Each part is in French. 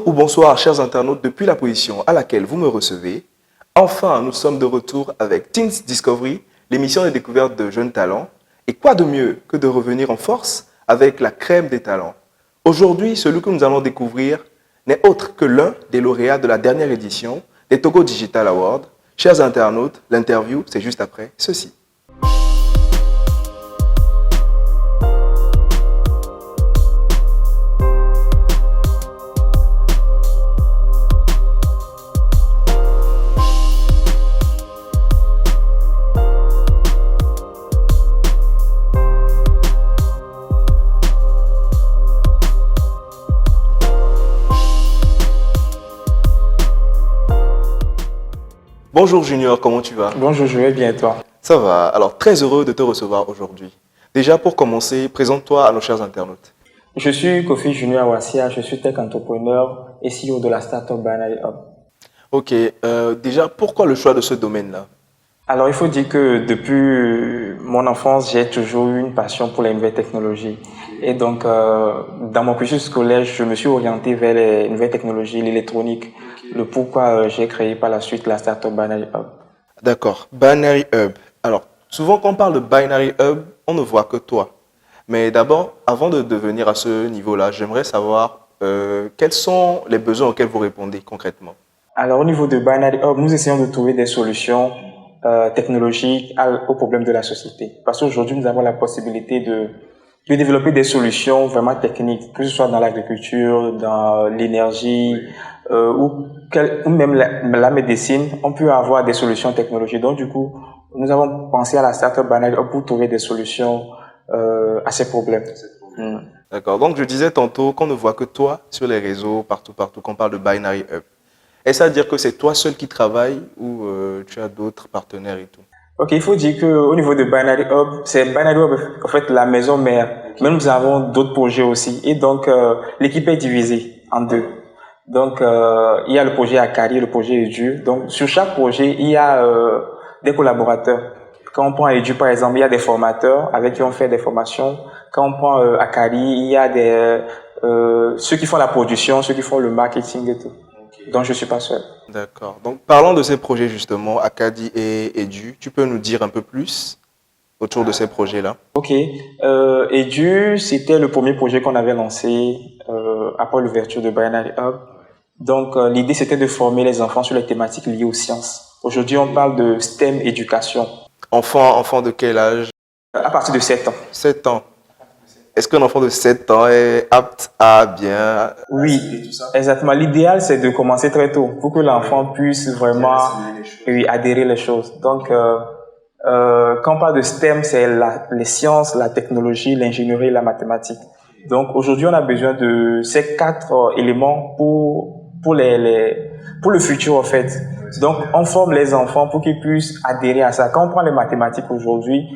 Bonjour ou bonsoir chers internautes depuis la position à laquelle vous me recevez. Enfin, nous sommes de retour avec Teens Discovery, l'émission des découvertes de jeunes talents. Et quoi de mieux que de revenir en force avec la crème des talents. Aujourd'hui, celui que nous allons découvrir n'est autre que l'un des lauréats de la dernière édition des Togo Digital Awards. Chers internautes, l'interview, c'est juste après ceci. Bonjour Junior, comment tu vas? Bonjour, je vais bien et toi? Ça va, alors très heureux de te recevoir aujourd'hui. Déjà pour commencer, présente-toi à nos chers internautes. Je suis Kofi Junior Awassia, je suis tech entrepreneur et CEO de la startup Binary Hub. Ok, déjà pourquoi le choix de ce domaine-là? Alors il faut dire que depuis mon enfance, j'ai toujours eu une passion pour les nouvelles technologies. Et donc dans mon cursus scolaire, je me suis orienté vers les nouvelles technologies, l'électronique. Le pourquoi j'ai créé par la suite la startup Binary Hub. D'accord, Binary Hub. Alors, souvent quand on parle de Binary Hub, on ne voit que toi. Mais d'abord, avant de venir à ce niveau-là, j'aimerais savoir quels sont les besoins auxquels vous répondez concrètement. Alors au niveau de Binary Hub, nous essayons de trouver des solutions technologiques aux problèmes de la société. Parce qu'aujourd'hui, nous avons la possibilité de développer des solutions vraiment techniques, que ce soit dans l'agriculture, dans l'énergie ou même la médecine. On peut avoir des solutions technologiques. Donc du coup, nous avons pensé à la startup Binary Hub pour trouver des solutions à ces problèmes. D'accord, donc je disais tantôt qu'on ne voit que toi sur les réseaux, partout, quand on parle de Binary Hub. Est-ce à dire que c'est toi seul qui travaille ou tu as d'autres partenaires et tout? Ok, il faut dire qu'au niveau de Binary Hub, c'est Binary Hub en fait la maison mère. Mais nous avons d'autres projets aussi. Et donc, l'équipe est divisée en deux. Donc, il y a le projet Akari, le projet Edu. Donc, sur chaque projet, il y a des collaborateurs. Quand on prend Edu, par exemple, il y a des formateurs avec qui on fait des formations. Quand on prend Akari, il y a ceux qui font la production, ceux qui font le marketing et tout. Donc, je ne suis pas seul. D'accord. Donc, parlons de ces projets justement, Akadi et Edu. Tu peux nous dire un peu plus autour de ces projets-là? Ok. Edu, c'était le premier projet qu'on avait lancé après l'ouverture de Binary Hub. Donc, l'idée, c'était de former les enfants sur les thématiques liées aux sciences. Aujourd'hui, on parle de STEM éducation. Enfant de quel âge? À partir de 7 ans. 7 ans. Est-ce qu'un enfant de 7 ans est apte à bien... Oui, exactement. L'idéal, c'est de commencer très tôt pour que l'enfant puisse vraiment adhérer les choses. Donc, quand on parle de STEM, c'est les sciences, la technologie, l'ingénierie et la mathématique. Donc, aujourd'hui, on a besoin de ces 4 éléments pour le futur, en fait. Donc, on forme les enfants pour qu'ils puissent adhérer à ça. Quand on prend les mathématiques aujourd'hui,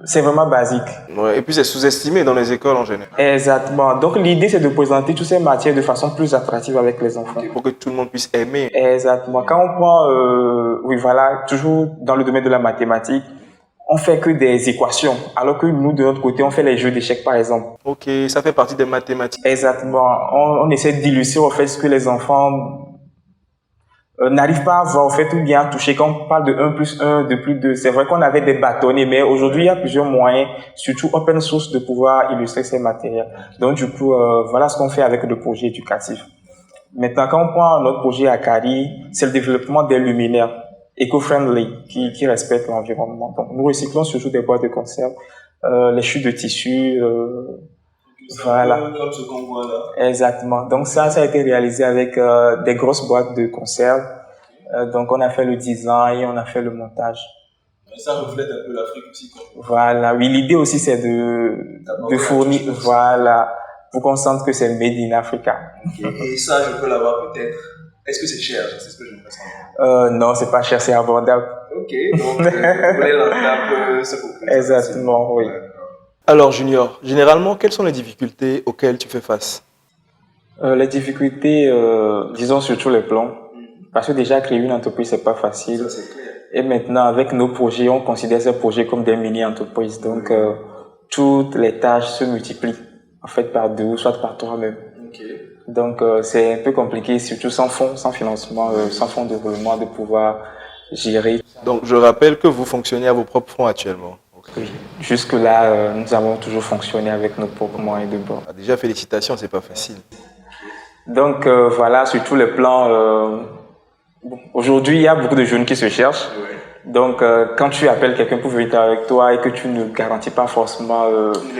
c'est vraiment basique. Ouais, et puis, c'est sous-estimé dans les écoles en général. Exactement. Donc, l'idée, c'est de présenter toutes ces matières de façon plus attractive avec les enfants. Pour que tout le monde puisse aimer. Exactement. Quand on prend, toujours dans le domaine de la mathématique, on fait que des équations, alors que nous, de notre côté, on fait les jeux d'échecs, par exemple. Ok, ça fait partie des mathématiques. Exactement. On essaie d'illustrer, en fait, ce que les enfants n'arrivent pas à voir, en fait, ou bien à toucher. Quand on parle de 1 plus 1, de plus 2, c'est vrai qu'on avait des bâtonnets, mais aujourd'hui, il y a plusieurs moyens, surtout open source, de pouvoir illustrer ces matériels. Donc, du coup, voilà ce qu'on fait avec le projet éducatif. Maintenant, quand on prend notre projet Akari, c'est le développement des luminaires éco-friendly qui respectent l'environnement. Donc, nous recyclons surtout des boîtes de conserve, les chutes de tissus, voilà. Comme ce qu'on voit là. Exactement. Donc, ça a été réalisé avec des grosses boîtes de conserve. Donc, on a fait le design, on a fait le montage. Et ça reflète un peu l'Afrique aussi. Voilà. Oui, l'idée aussi, c'est de fournir, voilà, pour qu'on sente que c'est made in Africa. Okay. Et ça, je peux l'avoir peut-être. Est-ce que c'est cher? C'est ce que j'aimerais savoir. Non, c'est pas cher, c'est abordable. Ok, donc vous voulez lancer un peu ce propos. Exactement, oui. Alors, Junior, généralement, quelles sont les difficultés auxquelles tu fais face? Les difficultés, disons sur tous les plans. Parce que déjà, créer une entreprise, c'est pas facile. Ça, c'est clair. Et maintenant, avec nos projets, on considère ces projets comme des mini-entreprises. Donc, toutes les tâches se multiplient, en fait, par 2 ou soit par 3 même. Ok. Donc, c'est un peu compliqué, surtout sans fonds, sans financement, sans fonds de développement, de pouvoir gérer. Donc, je rappelle que vous fonctionnez à vos propres fonds actuellement. Ok. Oui. Jusque-là, nous avons toujours fonctionné avec nos propres moyens de bord. Ah, déjà, félicitations, c'est pas facile. Donc, voilà, sur tous les plans, bon, aujourd'hui, il y a beaucoup de jeunes qui se cherchent. Donc, quand tu appelles quelqu'un pour venir avec toi et que tu ne garantis pas forcément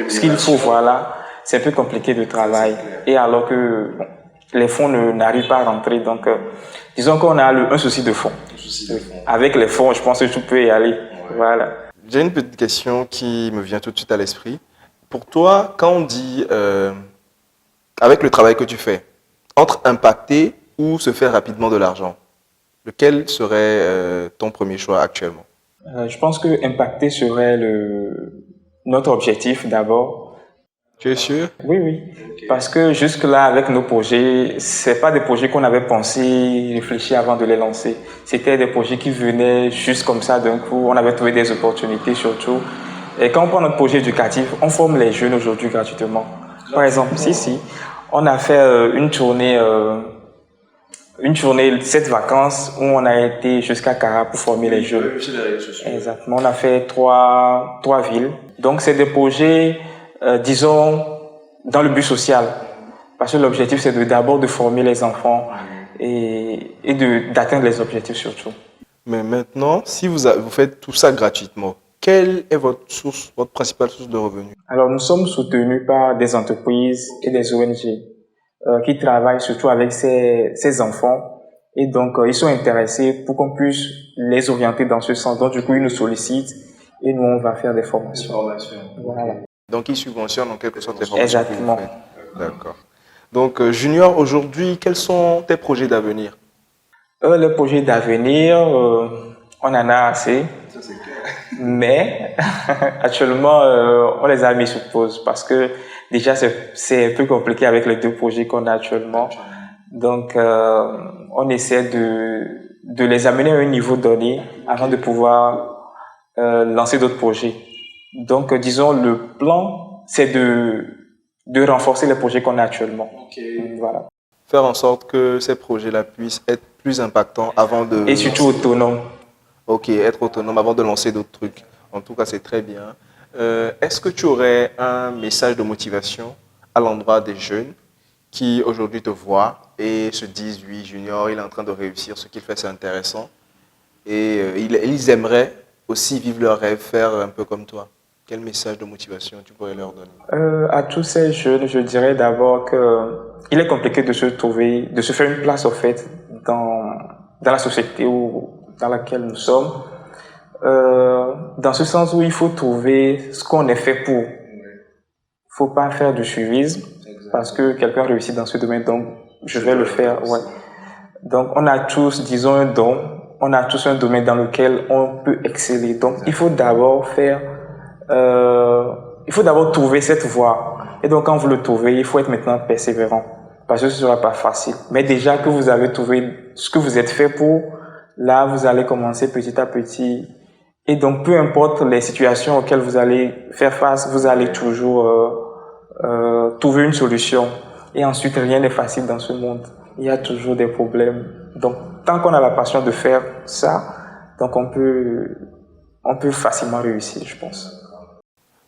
ce qu'il faut, voilà, c'est un peu compliqué de travail. Et alors que bon, les fonds n'arrivent pas à rentrer. Donc, disons qu'on a un souci de fonds. Avec les fonds, je pense que tu peux y aller. Voilà. J'ai une petite question qui me vient tout de suite à l'esprit. Pour toi, quand on dit, avec le travail que tu fais, entre impacter ou se faire rapidement de l'argent, lequel serait ton premier choix actuellement? Je pense que impacter serait notre objectif d'abord. Tu es sûr? Oui, oui. Parce que jusque-là, avec nos projets, c'est pas des projets qu'on avait pensé, réfléchi avant de les lancer. C'était des projets qui venaient juste comme ça d'un coup. On avait trouvé des opportunités surtout. Et quand on prend notre projet éducatif, on forme les jeunes aujourd'hui gratuitement. Par exemple, si, on a fait une journée, cette vacances où on a été jusqu'à Cara pour former les jeunes. Exactement. On a fait trois villes. Donc, c'est des projets, disons, dans le but social. Parce que l'objectif, c'est d'abord de former les enfants et d'atteindre les objectifs surtout. Mais maintenant, si vous faites tout ça gratuitement, quelle est votre principale source de revenus? Alors, nous sommes soutenus par des entreprises et des ONG qui travaillent surtout avec ces enfants. Et donc, ils sont intéressés pour qu'on puisse les orienter dans ce sens. Donc, du coup, ils nous sollicitent et nous, on va faire des formations. Voilà. Donc, ils subventionnent en quelque sorte les formations que vous Exactement. faites. D'accord. Donc, Junior, aujourd'hui, quels sont tes projets d'avenir? Les projets d'avenir, on en a assez. Mais actuellement, on les a mis sur pause parce que déjà, c'est un peu compliqué avec les deux projets qu'on a actuellement. Donc, on essaie de les amener à un niveau donné avant de pouvoir lancer d'autres projets. Donc, disons, le plan, c'est de renforcer les projets qu'on a actuellement. Voilà. Faire en sorte que ces projets-là puissent être plus impactants avant de... Et surtout autonome. Ok, être autonome avant de lancer d'autres trucs. En tout cas, c'est très bien. Est-ce que tu aurais un message de motivation à l'endroit des jeunes qui aujourd'hui te voient et se disent, oui, Junior, il est en train de réussir, ce qu'il fait, c'est intéressant. Et ils aimeraient aussi vivre leur rêve, faire un peu comme toi. Quel message de motivation tu pourrais leur donner? À tous ces jeunes, je dirais d'abord que il est compliqué de se trouver, de se faire une place au fait dans la société dans laquelle nous sommes. Dans ce sens où il faut trouver ce qu'on est fait pour. Faut pas faire du suivisme parce que quelqu'un réussit dans ce domaine, donc je vais le faire. Ouais. Donc on a tous, disons, un don, on a tous un domaine dans lequel on peut exceller. Donc il faut d'abord trouver cette voie. Et donc quand vous le trouvez, il faut être maintenant persévérant parce que ce ne sera pas facile. Mais déjà que vous avez trouvé ce que vous êtes fait pour, là vous allez commencer petit à petit. Et donc peu importe les situations auxquelles vous allez faire face, vous allez toujours trouver une solution. Et ensuite, rien n'est facile dans ce monde. Il y a toujours des problèmes. Donc, tant qu'on a la passion de faire ça, donc on peut facilement réussir, je pense.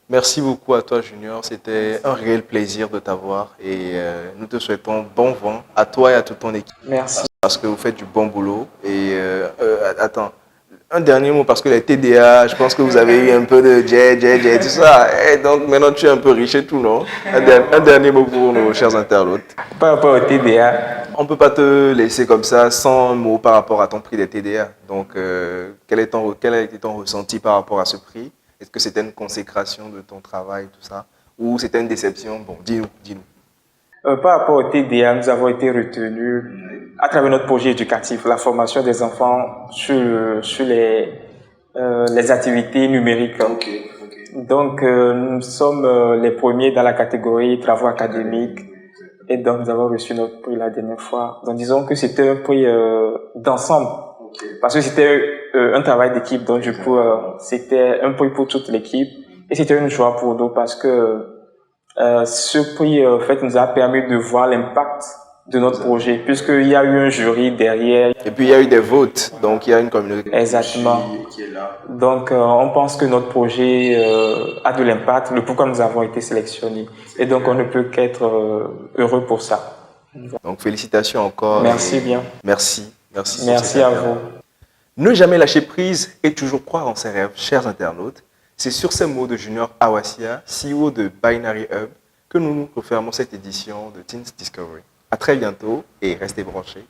Merci beaucoup à toi, Junior. C'était un réel plaisir de t'avoir et nous te souhaitons bon vent à toi et à toute ton équipe. Merci. Parce que vous faites du bon boulot. Et attends, un dernier mot parce que les TDA, je pense que vous avez eu un peu de jet, tout ça. Et donc maintenant tu es un peu riche et tout, non? Un dernier mot pour nos chers internautes. Par rapport au TDA, on ne peut pas te laisser comme ça sans un mot par rapport à ton prix des TDA. Donc, quel a été ton ressenti par rapport à ce prix? Est-ce que c'était une consécration de ton travail, tout ça? Ou c'était une déception? Bon, dis-nous. Par rapport au TDA, nous avons été retenus à travers notre projet éducatif, la formation des enfants sur les activités numériques. Okay. Donc, nous sommes les premiers dans la catégorie travaux académiques. Et donc, nous avons reçu notre prix la dernière fois. Donc, disons que c'était un prix d'ensemble. Okay. Parce que c'était un travail d'équipe. Donc, du coup, c'était un prix pour toute l'équipe. Et c'était une joie pour nous parce que ce prix, en fait, nous a permis de voir l'impact de notre projet, puisqu'il y a eu un jury derrière. Et puis il y a eu des votes, donc il y a une communauté Exactement. qui est là. Donc, on pense que notre projet a de l'impact, le pourquoi nous avons été sélectionnés. Et donc, on ne peut qu'être heureux pour ça. Donc félicitations encore. Merci bien. Merci. Merci. Merci à vous. Ne jamais lâcher prise et toujours croire en ses rêves, chers internautes. C'est sur ces mots de Junior Awassia, CEO de Binary Hub, que nous refermons cette édition de Teens Discovery. À très bientôt et restez branchés.